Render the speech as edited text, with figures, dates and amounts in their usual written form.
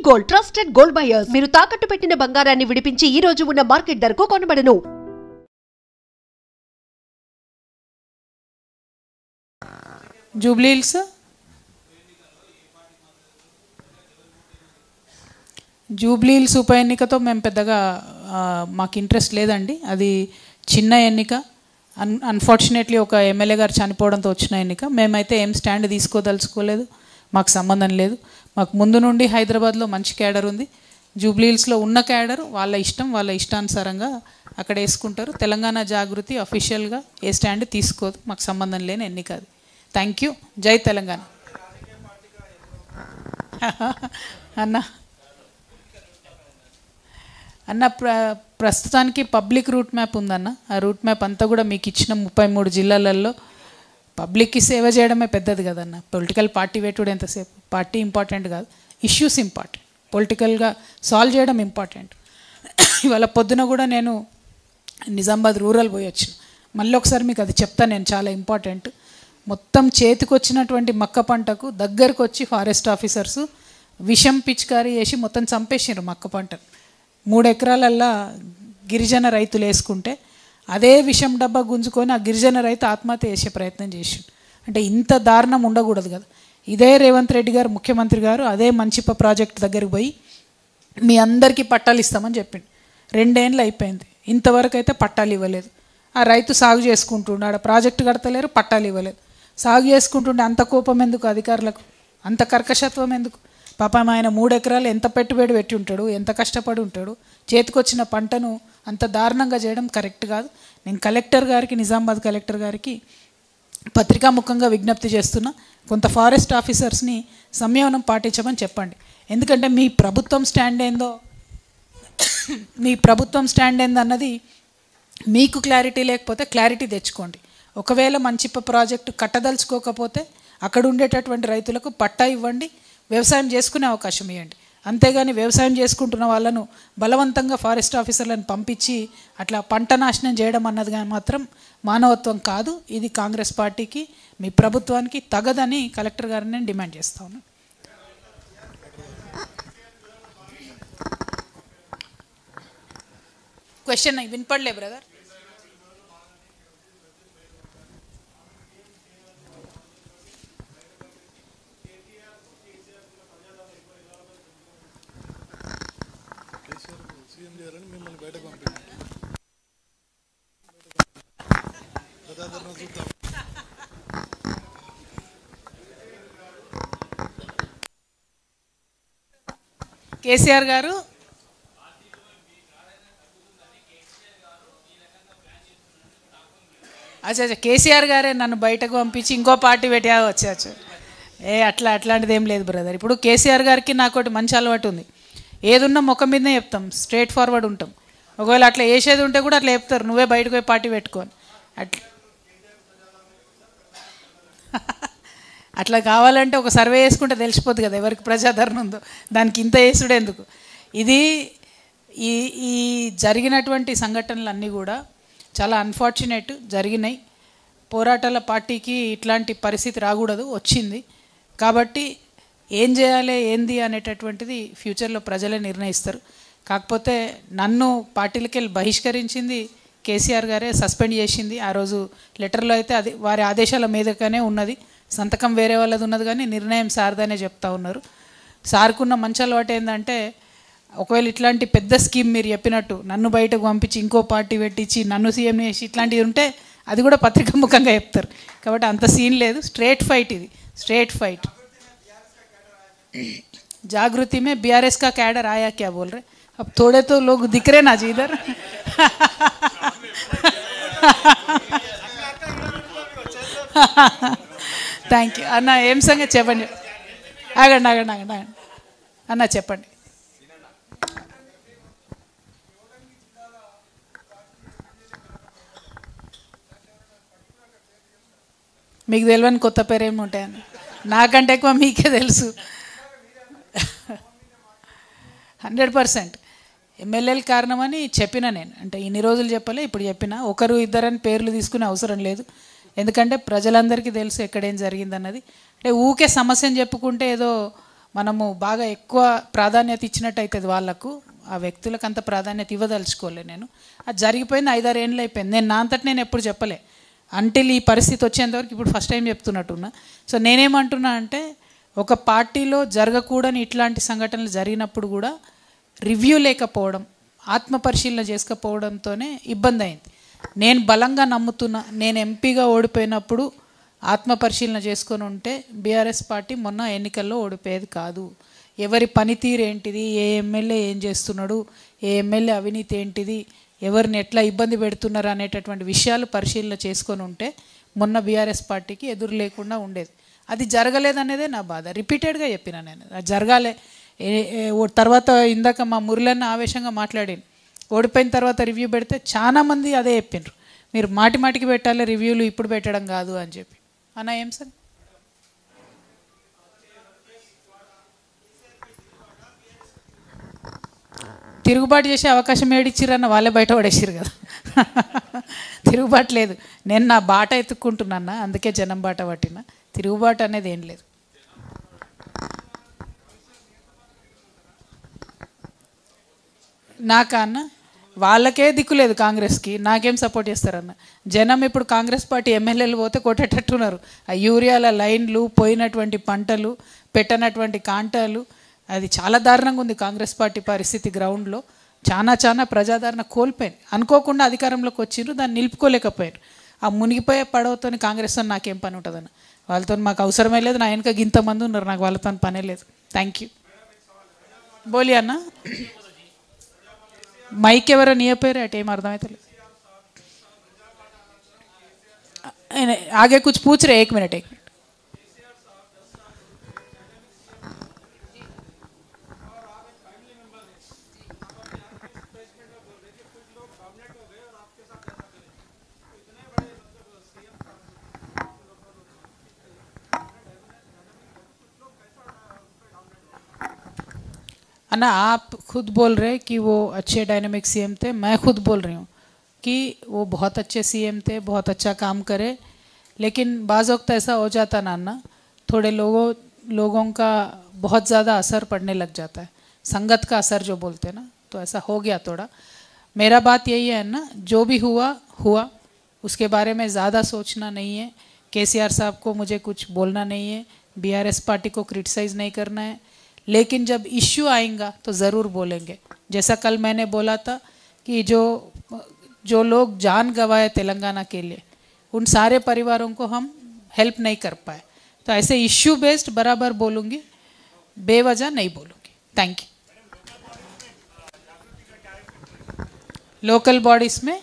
Gold trusted gold buyers మీరు తాకట్టు పెట్టిన బంగారాన్ని విడిపించి ఈ రోజు ఉన్న మార్కెట్ ధరకు కొనబడను. జూబ్లీహిల్స్ ఉప ఎన్నికతో మేము పెద్దగా మాకు ఇంట్రెస్ట్ లేదండి. అది చిన్న ఎన్నిక, అన్ఫార్చునేట్లీ ఒక ఎమ్మెల్యే గారు చనిపోవడంతో వచ్చిన ఎన్నిక. మేమైతే ఏం స్టాండ్ తీసుకోదలుచుకోలేదు, మాకు సంబంధం లేదు. మాకు ముందు నుండి హైదరాబాద్లో మంచి క్యాడర్ ఉంది. జూబ్లీహిల్స్లో ఉన్న క్యాడర్ వాళ్ళ ఇష్టం, వాళ్ళ ఇష్టానుసారంగా అక్కడ వేసుకుంటారు. తెలంగాణ జాగృతి అఫీషియల్గా ఏ స్టాండ్ తీసుకోదు, మాకు సంబంధం లేని ఎన్నిక అది. Thank you. జై తెలంగాణ. అన్న ప్రస్తుతానికి పబ్లిక్ రూట్ మ్యాప్ ఉందన్న. ఆ రూట్ మ్యాప్ అంతా కూడా మీకు ఇచ్చిన 33 జిల్లాలలో పబ్లిక్కి సేవ చేయడమే పెద్దది కదన్న. పొలిటికల్ పార్టీ పెట్టుడు ఎంతసేపు, పార్టీ ఇంపార్టెంట్ కాదు, ఇష్యూస్ ఇంపార్టెంట్, పొలిటికల్గా సాల్వ్ చేయడం ఇంపార్టెంట్. ఇవాళ పొద్దున కూడా నేను నిజామాబాద్ రూరల్ పోయి వచ్చిన, మళ్ళీ ఒకసారి మీకు అది చెప్తాను నేను, చాలా ఇంపార్టెంట్. మొత్తం చేతికొచ్చినటువంటి మక్క పంటకు దగ్గరకు వచ్చి ఫారెస్ట్ ఆఫీసర్సు విషం పిచికారీ చేసి మొత్తం చంపేసారు మక్క పంటను. 3 ఎకరాలల్లా గిరిజన రైతులు వేసుకుంటే అదే విషం డబ్బా గుంజుకొని ఆ గిరిజన రైతు ఆత్మహత్య చేసే ప్రయత్నం చేసి. అంటే ఇంత దారుణం ఉండకూడదు కదా. ఇదే రేవంత్ రెడ్డి గారు ముఖ్యమంత్రి గారు అదే మంచిప ప్రాజెక్ట్ దగ్గరికి పోయి మీ అందరికీ పట్టాలు ఇస్తామని చెప్పిండు. 2 ఏళ్ళు అయిపోయింది, ఇంతవరకు అయితే పట్టాలు ఇవ్వలేదు. ఆ రైతు సాగు చేసుకుంటుండే, ఆడ ప్రాజెక్టు కడతలేరు, పట్టాలు ఇవ్వలేదు. సాగు చేసుకుంటుండే అంత కోపం ఎందుకు అధికారులకు, అంత కర్కశత్వం ఎందుకు? పాపం ఆయన 3 ఎకరాలు ఎంత పెట్టుబడి పెట్టి ఉంటాడు, ఎంత కష్టపడి ఉంటాడు. చేతికొచ్చిన పంటను అంత దారుణంగా చేయడం కరెక్ట్ కాదు. నేను కలెక్టర్ గారికి, నిజామాబాద్ కలెక్టర్ గారికి పత్రికాముఖంగా విజ్ఞప్తి చేస్తున్నా, కొంత ఫారెస్ట్ ఆఫీసర్స్ని సంయమనం పాటించమని చెప్పండి. ఎందుకంటే మీ ప్రభుత్వం స్టాండ్ ఏందన్నది మీకు క్లారిటీ లేకపోతే క్లారిటీ తెచ్చుకోండి. ఒకవేళ మంచిప ప్రాజెక్టు కట్టదలుచుకోకపోతే అక్కడ ఉండేటటువంటి రైతులకు పట్టా ఇవ్వండి, వ్యవసాయం చేసుకునే అవకాశం ఇవ్వండి. అంతేగాని వ్యవసాయం చేసుకుంటున్న వాళ్ళను బలవంతంగా ఫారెస్ట్ ఆఫీసర్లను పంపించి అట్లా పంట నాశనం చేయడం అన్నది కానీ మాత్రం మానవత్వం కాదు. ఇది కాంగ్రెస్ పార్టీకి, మీ ప్రభుత్వానికి తగదని కలెక్టర్ గారిని నేను డిమాండ్ చేస్తా ఉన్నాను. Question వినపడలే brother. కేసీఆర్ గారు కేసీఆర్ గారే నన్ను బయటకు పంపించి ఇంకో పార్టీ పెట్టా వచ్చాచ్చు. అట్లాంటిది ఏం లేదు బ్రదర్. ఇప్పుడు కేసీఆర్ గారికి నాకు ఒకటి మంచి అలవాటు ఉంది, ఏదున్నా ముఖం మీదనే చెప్తాం, స్ట్రేట్ ఫార్వర్డ్ ఉంటాం. ఒకవేళ అట్లా వేసేది ఉంటే కూడా అట్లా చెప్తారు, నువ్వే బయటకు పోయి పార్టీ పెట్టుకొని. అట్లా కావాలంటే ఒక సర్వే చేసుకుంటే తెలిసిపోద్ది కదా ఎవరికి ప్రజాదరణ ఉందో, దానికి ఇంత వేసుడు ఎందుకు. ఇది ఈ జరిగినటువంటి సంఘటనలన్నీ కూడా చాలా అన్ఫార్చునేట్ జరిగినాయి. పోరాటాల పార్టీకి ఇట్లాంటి పరిస్థితి రాకూడదు, వచ్చింది. కాబట్టి ఏం చేయాలి ఏంది అనేటటువంటిది ఫ్యూచర్లో ప్రజలే నిర్ణయిస్తారు. కాకపోతే నన్ను పార్టీలకి వెళ్ళి బహిష్కరించింది కేసీఆర్ గారే, సస్పెండ్ చేసింది. ఆ రోజు లెటర్లో అయితే అది వారి ఆదేశాల మీదగానే ఉన్నది, సంతకం వేరే వాళ్ళది ఉన్నది, కానీ నిర్ణయం సార్దనే చెప్తా ఉన్నారు. సార్కున్న మంచి అలవాటు ఏంటంటే, ఒకవేళ ఇట్లాంటి పెద్ద స్కీమ్ మీరు చెప్పినట్టు నన్ను బయటకు పంపించి ఇంకో పార్టీ పెట్టించి నన్ను సీఎం చేసి ఇట్లాంటివి ఉంటే అది కూడా పత్రికాముఖంగా చెప్తారు. కాబట్టి అంత సీన్ లేదు, స్ట్రేట్ ఫైట్ ఇది, स्ट्रेट फाइट। जागृति में बीआरएस का कैडर आया, क्या बोल रहे? अब थोड़े तो लोग दिख रहे ना जी इधर। థ్యాంక్ యూ అన్న. ఏం సంగతి చెప్పండి. ఆగండి ఆగండి ఆగండి ఆగండి అన్న చెప్పండి. మీకు తెలియని కొత్త పేరు ఏమి ఉంటాయని నాకంటే ఎక్కువ మీకే తెలుసు. 100% ఎమ్మెల్యేల కారణమని చెప్పిన నేను, అంటే ఇన్ని రోజులు చెప్పలే, ఇప్పుడు చెప్పిన. ఒకరు ఇద్దరని పేర్లు తీసుకునే అవసరం లేదు, ఎందుకంటే ప్రజలందరికీ తెలుసు ఎక్కడేం జరిగిందన్నది. అంటే ఊకే సమస్యను చెప్పుకుంటే ఏదో మనము బాగా ఎక్కువ ప్రాధాన్యత ఇచ్చినట్టు అవుతుంది వాళ్ళకు, ఆ వ్యక్తులకు అంత ప్రాధాన్యత ఇవ్వదలుచుకోలే నేను. అది జరిగిపోయింది 5-6 ఏళ్ళు అయిపోయింది. నేను నా అంతటి నేను ఎప్పుడు చెప్పలే అంటిల్ ఈ పరిస్థితి వచ్చేంతవరకు. ఇప్పుడు ఫస్ట్ టైం చెప్తున్నట్టున్నా. సో నేనేమంటున్నా అంటే, ఒక పార్టీలో జరగకూడని ఇట్లాంటి సంఘటనలు జరిగినప్పుడు కూడా రివ్యూ లేకపోవడం, ఆత్మపరిశీలన చేసుకపోవడంతోనే ఇబ్బంది అయింది. నేను బలంగా నమ్ముతున్నా, నేను ఎంపీగా ఓడిపోయినప్పుడు ఆత్మపరిశీలన చేసుకొని ఉంటే బీఆర్ఎస్ పార్టీ మొన్న ఎన్నికల్లో ఓడిపోయేది కాదు. ఎవరి పనితీరు ఏంటిది, ఏ ఎమ్మెల్యే ఏం చేస్తున్నాడు, ఏ ఎమ్మెల్యే అవినీతి ఏంటిది, ఎవరిని ఎట్లా ఇబ్బంది పెడుతున్నారు అనేటటువంటి విషయాలు పరిశీలన చేసుకొని ఉంటే మొన్న బీఆర్ఎస్ పార్టీకి ఎదురు లేకుండా ఉండేది. అది జరగలేదనేదే నా బాధ. రిపీటెడ్గా చెప్పిన నేను, అది జరగాలే. తర్వాత ఇందాక మా మురళన్న ఆవేశంగా మాట్లాడాను, ఓడిపోయిన తర్వాత రివ్యూ పెడితే చాలామంది అదే చెప్పిండ్రు, మీరు మాటి మాటికి పెట్టాలి రివ్యూలు, ఇప్పుడు పెట్టడం కాదు అని చెప్పి. అన్నా ఏం సార్? తిరుగుబాటు చేసే అవకాశం ఏడిచ్చిరన్న వాళ్ళే బయట పడేసిరు కదా. తిరుగుబాటు లేదు, నేను నా బాట ఎత్తుక్కుంటున్నా, అందుకే జనం బాట పట్టిన. తిరుగుబాటు అనేది ఏం లేదు. నాకా అన్న, వాళ్ళకే దిక్కు లేదు కాంగ్రెస్కి, నాకేం సపోర్ట్ చేస్తారన్న. జనం ఇప్పుడు కాంగ్రెస్ పార్టీ ఎమ్మెల్యేలు పోతే కొట్టేటట్టున్నారు. ఆ యూరియాల లైన్లు, పోయినటువంటి పంటలు, పెట్టనటువంటి కాంటాలు, అది చాలా దారుణంగా ఉంది కాంగ్రెస్ పార్టీ పరిస్థితి. గ్రౌండ్లో చాలా ప్రజాదరణ కోల్పోయింది. అనుకోకుండా అధికారంలోకి వచ్చిండ్రు, దాన్ని నిలుపుకోలేకపోయారు. ఆ మునిగిపోయే పడవతో కాంగ్రెస్తో నాకేం పని ఉంటుందన్న, వాళ్ళతో మాకు అవసరమే లేదు. నా వెనక ఇంతమంది ఉన్నారు, నాకు వాళ్ళతో పనే లేదు. Thank you. బోలి అన్న, మైక్ ఎవరో నీ పేరు అటు ఏం అర్థమవుతలేదు. ఆగే కుछ पूछ रहे, 1 मिनट. अन्ना आप खुद बोल रहे कि वो अच्छे डायनेमिक सीएम थे, मैं खुद बोल रही हूँ कि वो बहुत अच्छे सीएम थे, बहुत अच्छा काम करे. लेकिन बाज़ वक्त ऐसा हो जाता ना अन्ना, थोड़े लोगों का बहुत ज़्यादा असर पड़ने लग जाता है, संगत का असर जो बोलते हैं ना, तो ऐसा हो गया थोड़ा. मेरा बात यही है ना, जो भी हुआ उसके बारे में ज़्यादा सोचना नहीं है. केसीआर साहब को मुझे कुछ बोलना नहीं है, बीआरएस पार्टी को क्रिटिसाइज़ नहीं करना है. लेकिन जब इश्यू आएगा तो ज़रूर बोलेंगे. जैसा कल मैंने बोला था कि जो लोग जान गंवाए तेलंगाना के लिए, उन सारे परिवारों को हम हेल्प नहीं कर पाए. तो ऐसे इश्यू बेस्ड बराबर बोलूँगी, बेवजह नहीं बोलूँगी. Thank you. लोकल बॉडीज़ में